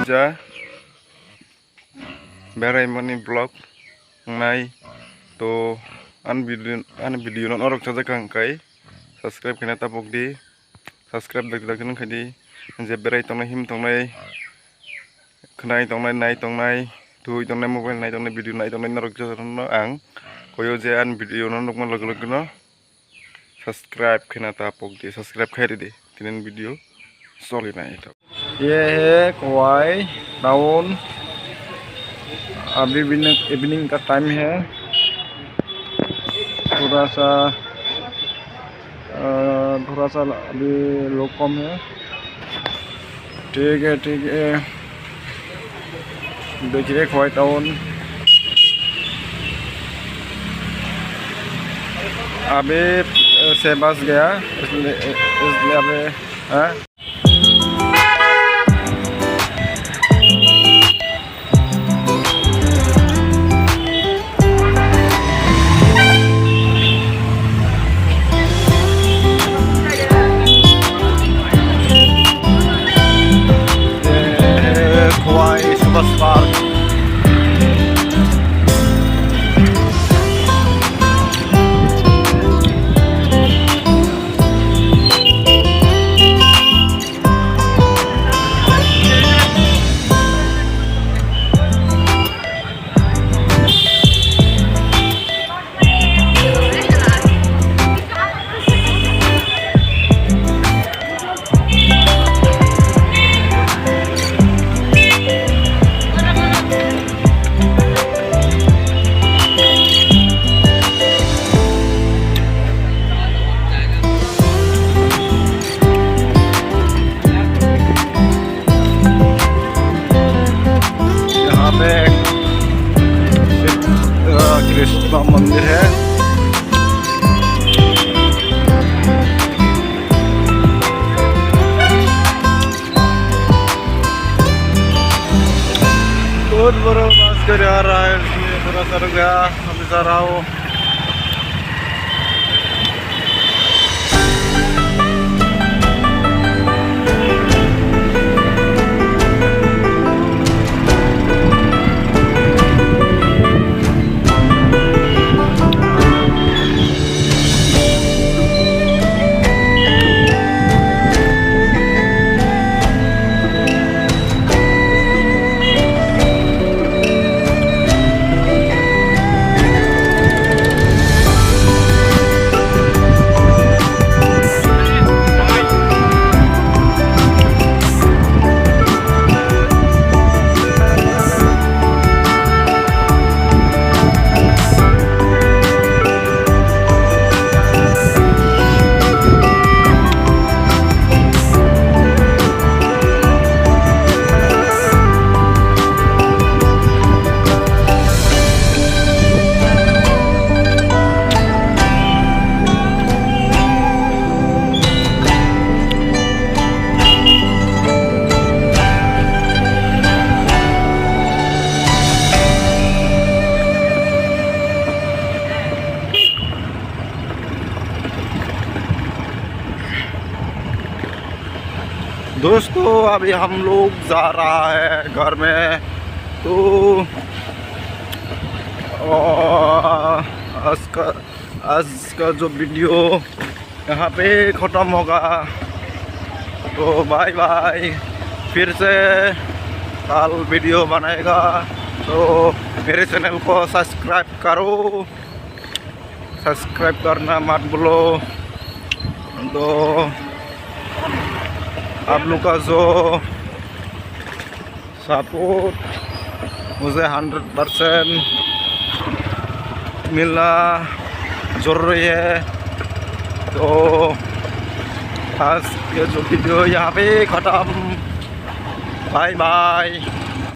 जा बेरायमानि ब्लॉग नाय तो आन वीडियो न औरक साजा कांकाई सब्सक्राइब करना तापक दी सब्सक्राइब दगदगन खदी जे बेराय तंनाय हिम तंनाय खनाय तंनाय नाय तंनाय तुई तंनाय मोबाइल नाय तंनाय वीडियो नाय तंनाय नरक जरन आं कोयो जे आन वीडियो न नकमा लग लग न सब्सक्राइब करना तापक दी सब्सक्राइब खाय दे तिनन वीडियो सॉली नाय तो ये है कोवाई टाउन। अभी इवनिंग का टाइम है, थोड़ा सा अभी लोग कम है। ठीक है देखिए कोवाई टाउन अभी से बस गया इसलिए अभी कृष्ण मंदिर है। बहुत बड़ा बस कर आ रहा है, इसलिए थोड़ा सा रुक गया, अभी जा रहा हूँ। दोस्तों अभी हम लोग जा रहा है घर में, तो आज का जो वीडियो यहाँ पे ख़त्म होगा। तो बाय बाय, फिर से कल वीडियो बनाएगा, तो मेरे चैनल को सब्सक्राइब करो, सब्सक्राइब करना मत भूलो। तो आप लोग का जो सपोर्ट मुझे 100% मिलना ज़रूरी है। तो आज के जो वीडियो यहाँ पे ख़त्म, बाय बाय।